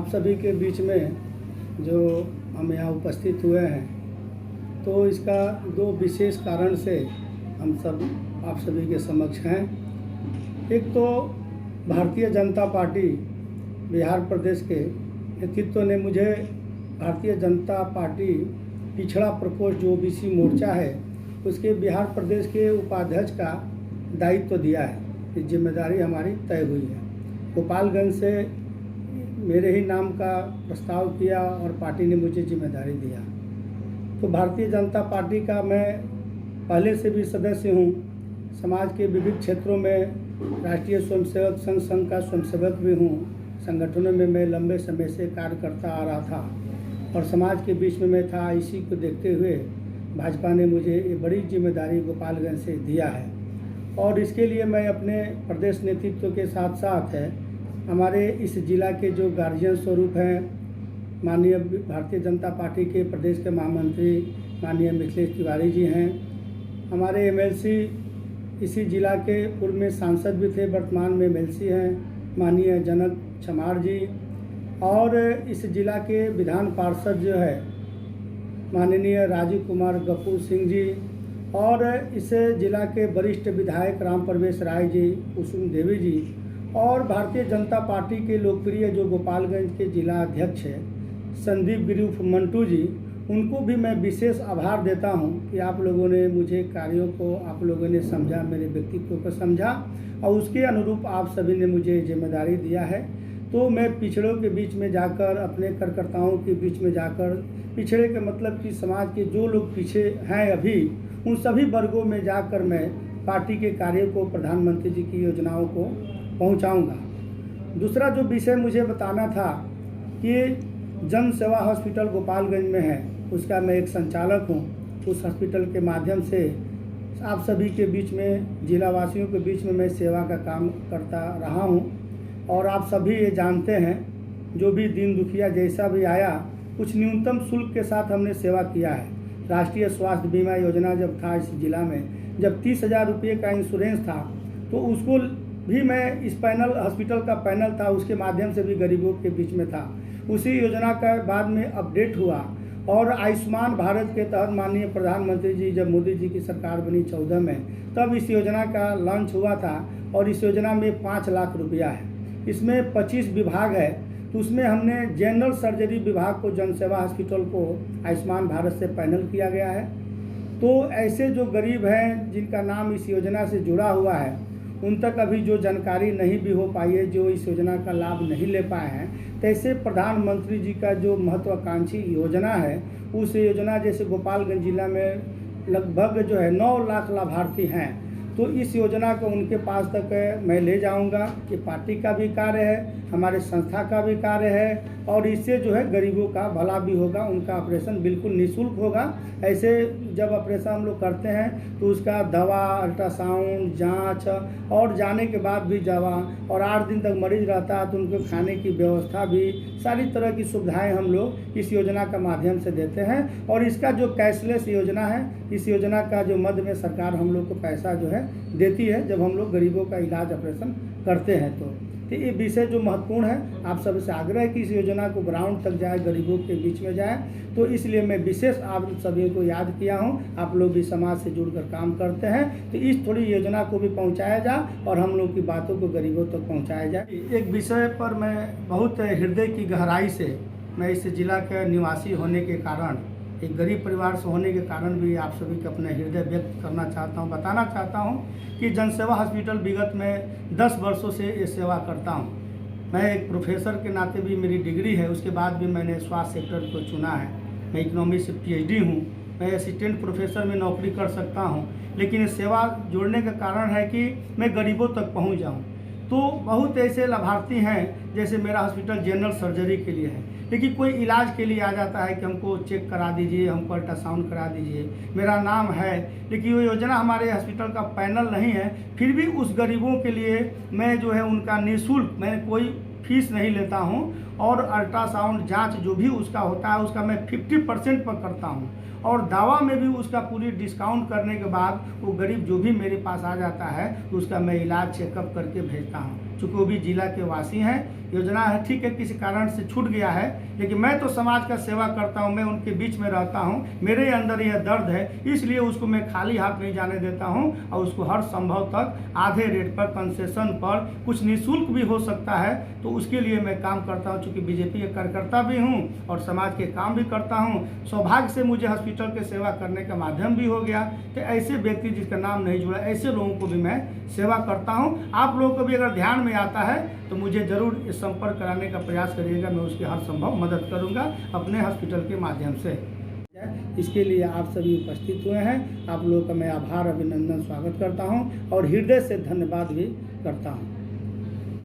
आप सभी के बीच में जो हम यहाँ उपस्थित हुए हैं, तो इसका दो विशेष कारण से हम सब आप सभी के समक्ष हैं। एक तो भारतीय जनता पार्टी बिहार प्रदेश के नेतृत्व ने मुझे भारतीय जनता पार्टी पिछड़ा प्रकोष्ठ जो ओबीसी मोर्चा है उसके बिहार प्रदेश के उपाध्यक्ष का दायित्व दिया है। इस जिम्मेदारी हमारी तय हुई है। गोपालगंज से मेरे ही नाम का प्रस्ताव किया और पार्टी ने मुझे जिम्मेदारी दिया। तो भारतीय जनता पार्टी का मैं पहले से भी सदस्य हूँ। समाज के विविध क्षेत्रों में राष्ट्रीय स्वयंसेवक संघ का स्वयंसेवक भी हूँ। संगठनों में मैं लंबे समय से कार्य करता आ रहा था और समाज के बीच में मैं था। इसी को देखते हुए भाजपा ने मुझे ये बड़ी जिम्मेदारी गोपालगंज से दिया है और इसके लिए मैं अपने प्रदेश नेतृत्व के साथ साथ हमारे इस जिला के जो गार्जियन स्वरूप हैं, माननीय भारतीय जनता पार्टी के प्रदेश के महामंत्री माननीय मिथिलेश तिवारी जी हैं, हमारे एमएलसी इसी जिला के पूर्व में सांसद भी थे, वर्तमान में एमएलसी हैं माननीय जनक चमार जी, और इस जिला के विधान पार्षद जो है माननीय राजीव कुमार गफूर सिंह जी, और इस जिला के वरिष्ठ विधायक राम प्रवेश राय जी, कुसुम देवी जी, और भारतीय जनता पार्टी के लोकप्रिय जो गोपालगंज के जिला अध्यक्ष है संदीप गिरी मंटू जी, उनको भी मैं विशेष आभार देता हूं कि आप लोगों ने मुझे कार्यों को आप लोगों ने समझा, मेरे व्यक्तित्व को समझा और उसके अनुरूप आप सभी ने मुझे जिम्मेदारी दिया है। तो मैं पिछड़ों के बीच में जाकर, अपने कार्यकर्ताओं के बीच में जाकर, पिछड़े के मतलब कि समाज के जो लोग पीछे हैं अभी, उन सभी वर्गों में जाकर मैं पार्टी के कार्यों को, प्रधानमंत्री जी की योजनाओं को पहुंचाऊंगा। दूसरा जो विषय मुझे बताना था कि जन सेवा हॉस्पिटल गोपालगंज में है, उसका मैं एक संचालक हूं। उस हॉस्पिटल के माध्यम से आप सभी के बीच में, जिला वासियों के बीच में मैं सेवा का काम करता रहा हूं और आप सभी ये जानते हैं, जो भी दीन दुखिया जैसा भी आया, कुछ न्यूनतम शुल्क के साथ हमने सेवा किया है। राष्ट्रीय स्वास्थ्य बीमा योजना जब था इस जिला में, जब 30,000 रुपये का इंश्योरेंस था, तो उसको भी मैं, इस पैनल हॉस्पिटल का पैनल था, उसके माध्यम से भी गरीबों के बीच में था। उसी योजना का बाद में अपडेट हुआ और आयुष्मान भारत के तहत माननीय प्रधानमंत्री जी, जब मोदी जी की सरकार बनी 14 में, तब इस योजना का लॉन्च हुआ था और इस योजना में 5 लाख रुपया है। इसमें 25 विभाग है, तो उसमें हमने जनरल सर्जरी विभाग को, जनसेवा हॉस्पिटल को आयुष्मान भारत से पैनल किया गया है। तो ऐसे जो गरीब हैं जिनका नाम इस योजना से जुड़ा हुआ है, उन तक अभी जो जानकारी नहीं भी हो पाई है, जो इस योजना का लाभ नहीं ले पाए हैं, तैसे प्रधानमंत्री जी का जो महत्वाकांक्षी योजना है, उस योजना जैसे गोपालगंज जिला में लगभग जो है 9 लाख लाभार्थी हैं, तो इस योजना को उनके पास तक मैं ले जाऊंगा। कि पार्टी का भी कार्य है, हमारे संस्था का भी कार्य है और इससे जो है गरीबों का भला भी होगा। उनका ऑपरेशन बिल्कुल निःशुल्क होगा। ऐसे जब ऑपरेशन हम लोग करते हैं तो उसका दवा, अल्ट्रासाउंड, जांच और जाने के बाद भी दवा, और 8 दिन तक मरीज रहता है तो उनको खाने की व्यवस्था भी, सारी तरह की सुविधाएं हम लोग इस योजना का माध्यम से देते हैं। और इसका जो कैशलेस योजना है, इस योजना का जो मध्य में सरकार हम लोग को पैसा जो है देती है जब हम लोग गरीबों का इलाज ऑपरेशन करते हैं। तो ये विषय जो महत्वपूर्ण है, आप सबसे आग्रह है कि इस योजना को ग्राउंड तक जाए, गरीबों के बीच में जाए। तो इसलिए मैं विशेष आप सभी को याद किया हूं। आप लोग भी समाज से जुड़कर काम करते हैं, तो इस थोड़ी योजना को भी पहुंचाया जाए और हम लोग की बातों को गरीबों तक पहुंचाया जाए। एक विषय पर मैं बहुत हृदय की गहराई से, मैं इस जिला का निवासी होने के कारण, एक गरीब परिवार से होने के कारण भी आप सभी को अपना हृदय व्यक्त करना चाहता हूं, बताना चाहता हूं कि जनसेवा हॉस्पिटल विगत में 10 वर्षों से ये सेवा करता हूं। मैं एक प्रोफेसर के नाते भी मेरी डिग्री है, उसके बाद भी मैंने स्वास्थ्य सेक्टर को चुना है। मैं इकोनॉमिक्स से PhD हूँ। मैं असिस्टेंट प्रोफेसर में नौकरी कर सकता हूँ, लेकिन सेवा जोड़ने का कारण है कि मैं गरीबों तक पहुँच जाऊँ। तो बहुत ऐसे लाभार्थी हैं, जैसे मेरा हॉस्पिटल जनरल सर्जरी के लिए है, लेकिन कोई इलाज के लिए आ जाता है कि हमको चेक करा दीजिए, हमको अल्ट्रासाउंड करा दीजिए, मेरा नाम है, लेकिन वो योजना हमारे हॉस्पिटल का पैनल नहीं है। फिर भी उस गरीबों के लिए मैं जो है उनका निःशुल्क, मैं कोई फीस नहीं लेता हूं, और अल्ट्रासाउंड जांच जो भी उसका होता है उसका मैं 50% पर करता हूं, और दवा में भी उसका पूरी डिस्काउंट करने के बाद वो गरीब जो भी मेरे पास आ जाता है तो उसका मैं इलाज चेकअप करके भेजता हूँ। चूँकि वो भी जिला के वासी हैं, योजना है ठीक है किसी कारण से छूट गया है, लेकिन मैं तो समाज का सेवा करता हूँ, मैं उनके बीच में रहता हूँ, मेरे अंदर यह दर्द है, इसलिए उसको मैं खाली हाथ नहीं जाने देता हूँ और उसको हर संभव तक आधे रेट पर, कंसेशन पर, कुछ निःशुल्क भी हो सकता है तो उसके लिए मैं काम करता हूँ। चूँकि बीजेपी के कार्यकर्ता भी हूँ और समाज के काम भी करता हूँ, सौभाग्य से मुझे हॉस्पिटल के सेवा करने का माध्यम भी हो गया कि ऐसे व्यक्ति जिसका नाम नहीं जुड़ा, ऐसे लोगों को भी मैं सेवा करता हूँ। आप लोगों को भी अगर ध्यान में आता है तो मुझे ज़रूर संपर्क कराने का प्रयास करिएगा, मैं उसकी हर संभव मदद करूंगा अपने हॉस्पिटल के माध्यम से। इसके लिए आप सभी उपस्थित हुए हैं, आप लोगों का मैं आभार, अभिनंदन, स्वागत करता हूं और हृदय से धन्यवाद भी करता हूं।